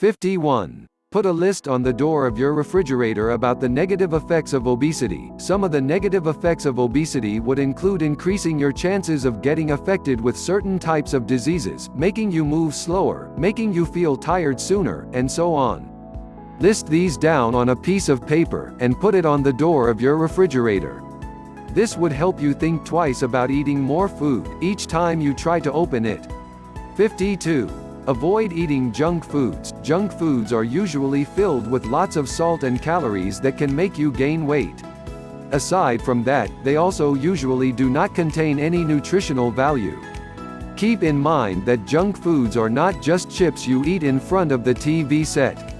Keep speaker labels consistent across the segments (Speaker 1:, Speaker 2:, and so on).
Speaker 1: 51. Put a list on the door of your refrigerator about the negative effects of obesity. Some of the negative effects of obesity would include increasing your chances of getting affected with certain types of diseases, making you move slower, making you feel tired sooner, and so on. List these down on a piece of paper, and put it on the door of your refrigerator. This would help you think twice about eating more food each time you try to open it. 52. Avoid eating junk foods. Junk foods are usually filled with lots of salt and calories that can make you gain weight. Aside from that, they also usually do not contain any nutritional value. Keep in mind that junk foods are not just chips you eat in front of the TV set.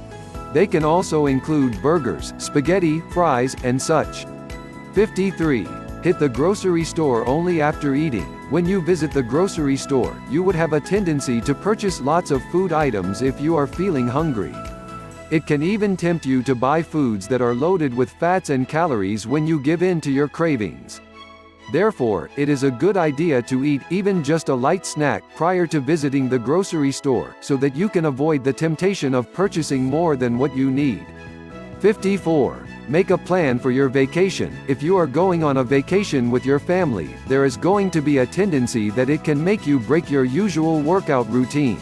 Speaker 1: They can also include burgers, spaghetti, fries, and such. 53. Hit the grocery store only after eating. When you visit the grocery store, you would have a tendency to purchase lots of food items if you are feeling hungry. It can even tempt you to buy foods that are loaded with fats and calories when you give in to your cravings. Therefore, it is a good idea to eat even just a light snack prior to visiting the grocery store, so that you can avoid the temptation of purchasing more than what you need. 54. Make a plan for your vacation. If you are going on a vacation with your family, there is going to be a tendency that it can make you break your usual workout routine.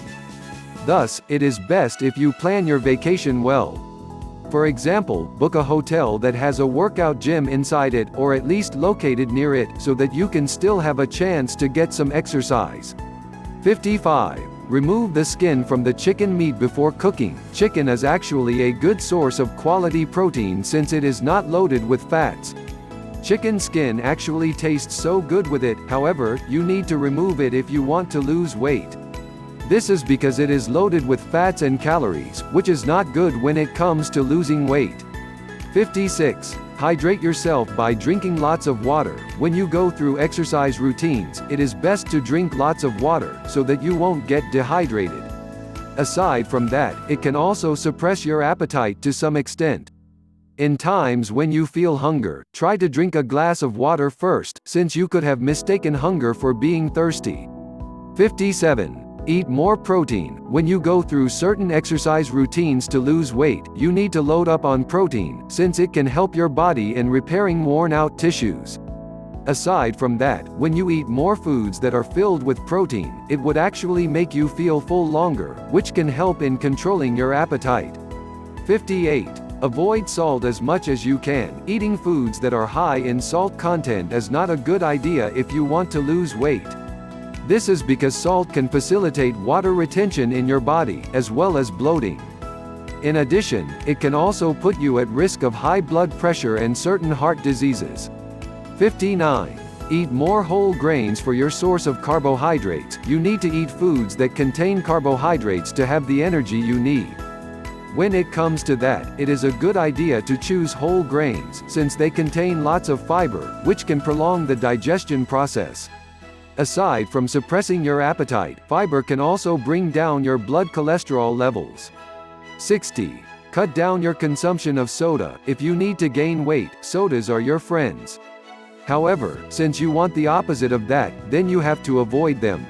Speaker 1: Thus, it is best if you plan your vacation well. For example, book a hotel that has a workout gym inside it, or at least located near it, so that you can still have a chance to get some exercise. 55. Remove the skin from the chicken meat before cooking. Chicken is actually a good source of quality protein since it is not loaded with fats. Chicken skin actually tastes so good with it, however, you need to remove it if you want to lose weight. This is because it is loaded with fats and calories, which is not good when it comes to losing weight. 56. Hydrate yourself by drinking lots of water. When you go through exercise routines, it is best to drink lots of water, so that you won't get dehydrated. Aside from that, it can also suppress your appetite to some extent. In times when you feel hunger, try to drink a glass of water first, since you could have mistaken hunger for being thirsty. 57. Eat more protein. When you go through certain exercise routines to lose weight, you need to load up on protein, since it can help your body in repairing worn-out tissues. Aside from that, when you eat more foods that are filled with protein, it would actually make you feel full longer, which can help in controlling your appetite. 58. Avoid salt as much as you can. Eating foods that are high in salt content is not a good idea if you want to lose weight. This is because salt can facilitate water retention in your body, as well as bloating. In addition, it can also put you at risk of high blood pressure and certain heart diseases. 59. Eat more whole grains for your source of carbohydrates. You need to eat foods that contain carbohydrates to have the energy you need. When it comes to that, it is a good idea to choose whole grains, since they contain lots of fiber, which can prolong the digestion process. Aside from suppressing your appetite, fiber can also bring down your blood cholesterol levels. 60. Cut down your consumption of soda. If you need to gain weight, sodas are your friends. However, since you want the opposite of that, then you have to avoid them.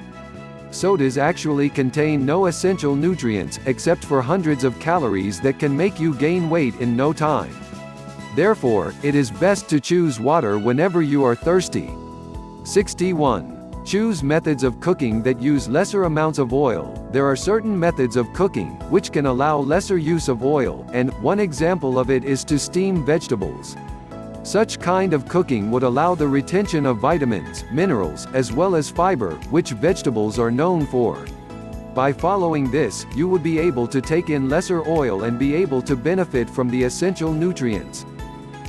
Speaker 1: Sodas actually contain no essential nutrients, except for hundreds of calories that can make you gain weight in no time. Therefore, it is best to choose water whenever you are thirsty. 61. Choose methods of cooking that use lesser amounts of oil. There are certain methods of cooking which can allow lesser use of oil, and one example of it is to steam vegetables. Such kind of cooking would allow the retention of vitamins, minerals, as well as fiber, which vegetables are known for. By following this, you would be able to take in lesser oil and be able to benefit from the essential nutrients.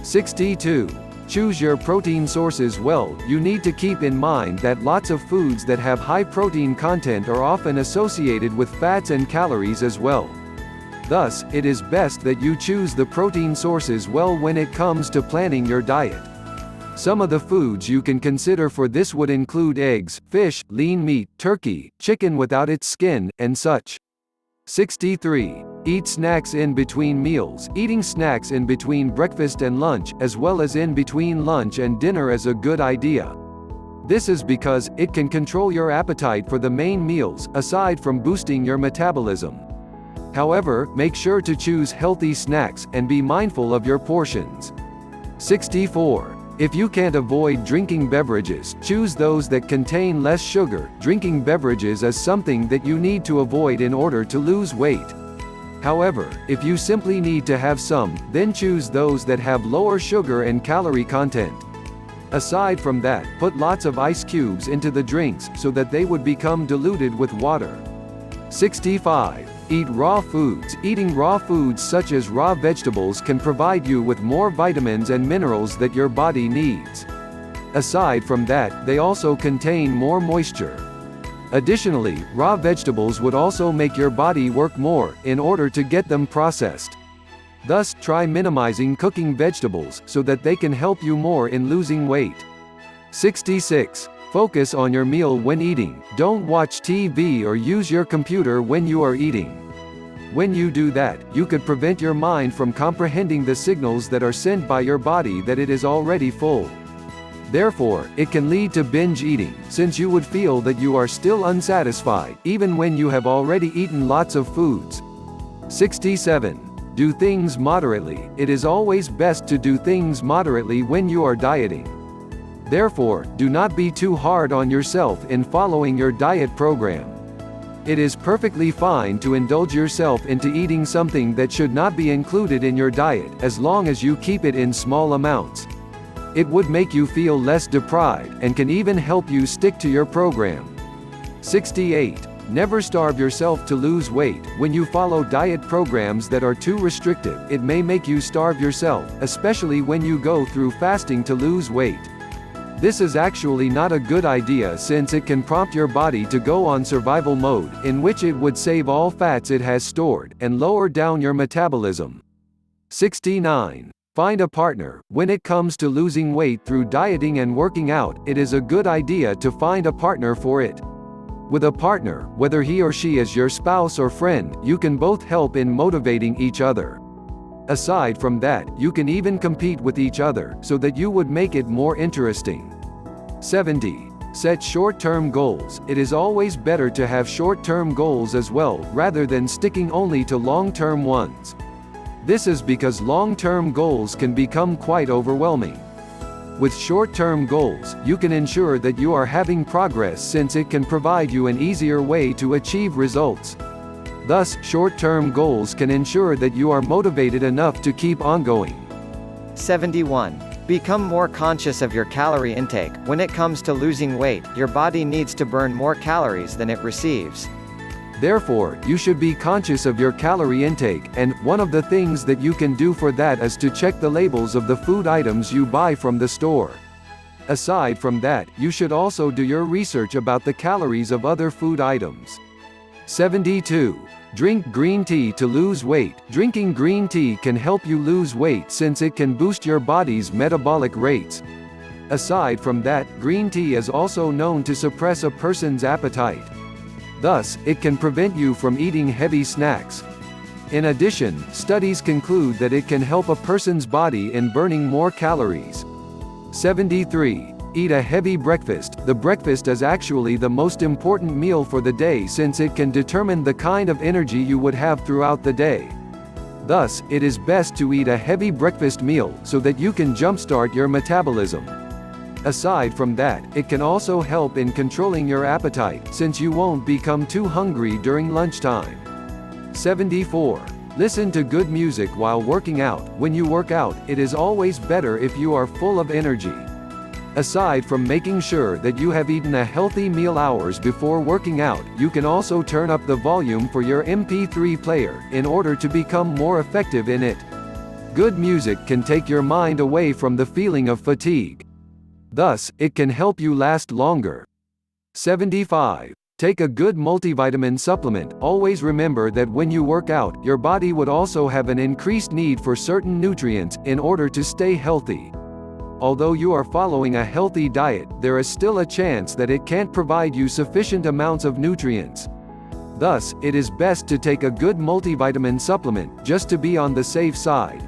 Speaker 1: 62. Choose your protein sources well. You need to keep in mind that lots of foods that have high protein content are often associated with fats and calories as well. Thus, it is best that you choose the protein sources well when it comes to planning your diet. Some of the foods you can consider for this would include eggs, fish, lean meat, turkey, chicken without its skin, and such. 63. Eat snacks in between meals. Eating snacks in between breakfast and lunch, as well as in between lunch and dinner, is a good idea. This is because it can control your appetite for the main meals, aside from boosting your metabolism. However, make sure to choose healthy snacks, and be mindful of your portions. 64. If you can't avoid drinking beverages, choose those that contain less sugar. Drinking beverages is something that you need to avoid in order to lose weight. However, if you simply need to have some, then choose those that have lower sugar and calorie content. Aside from that, put lots of ice cubes into the drinks, so that they would become diluted with water. 65. Eat raw foods. Eating raw foods such as raw vegetables can provide you with more vitamins and minerals that your body needs. Aside from that, they also contain more moisture. Additionally, raw vegetables would also make your body work more, in order to get them processed. Thus, try minimizing cooking vegetables, so that they can help you more in losing weight. 66. Focus on your meal when eating. Don't watch TV or use your computer when you are eating. When you do that, you could prevent your mind from comprehending the signals that are sent by your body that it is already full. Therefore, it can lead to binge eating, since you would feel that you are still unsatisfied, even when you have already eaten lots of foods. 67. Do things moderately. It is always best to do things moderately when you are dieting. Therefore, do not be too hard on yourself in following your diet program. It is perfectly fine to indulge yourself into eating something that should not be included in your diet, as long as you keep it in small amounts. It would make you feel less deprived, and can even help you stick to your program. 68. Never starve yourself to lose weight. When you follow diet programs that are too restrictive, it may make you starve yourself, especially when you go through fasting to lose weight. This is actually not a good idea, since it can prompt your body to go on survival mode, in which it would save all fats it has stored, and lower down your metabolism. 69. Find a partner. When it comes to losing weight through dieting and working out, it is a good idea to find a partner for it. With a partner, whether he or she is your spouse or friend, you can both help in motivating each other. Aside from that, you can even compete with each other, so that you would make it more interesting. 70. Set short-term goals. It is always better to have short-term goals as well, rather than sticking only to long-term ones. This is because long-term goals can become quite overwhelming. With short-term goals, you can ensure that you are having progress, since it can provide you an easier way to achieve results. Thus, short-term goals can ensure that you are motivated enough to keep on going.
Speaker 2: 71. Become more conscious of your calorie intake. When it comes to losing weight, your body needs to burn more calories than it receives.
Speaker 1: Therefore, you should be conscious of your calorie intake, and one of the things that you can do for that is to check the labels of the food items you buy from the store. Aside from that, you should also do your research about the calories of other food items. 72. Drink green tea to lose weight. Drinking green tea can help you lose weight, since it can boost your body's metabolic rates. Aside from that, green tea is also known to suppress a person's appetite. Thus, it can prevent you from eating heavy snacks. In addition, studies conclude that it can help a person's body in burning more calories. 73. Eat a heavy breakfast. The breakfast is actually the most important meal for the day, since it can determine the kind of energy you would have throughout the day. Thus, it is best to eat a heavy breakfast meal, so that you can jumpstart your metabolism. Aside from that, it can also help in controlling your appetite, since you won't become too hungry during lunchtime. 74. Listen to good music while working out. When you work out, it is always better if you are full of energy. Aside from making sure that you have eaten a healthy meal hours before working out, you can also turn up the volume for your MP3 player, in order to become more effective in it. Good music can take your mind away from the feeling of fatigue. Thus, it can help you last longer. 75. Take a good multivitamin supplement. Always remember that when you work out, your body would also have an increased need for certain nutrients, in order to stay healthy. Although you are following a healthy diet, there is still a chance that it can't provide you sufficient amounts of nutrients. Thus, it is best to take a good multivitamin supplement, just to be on the safe side.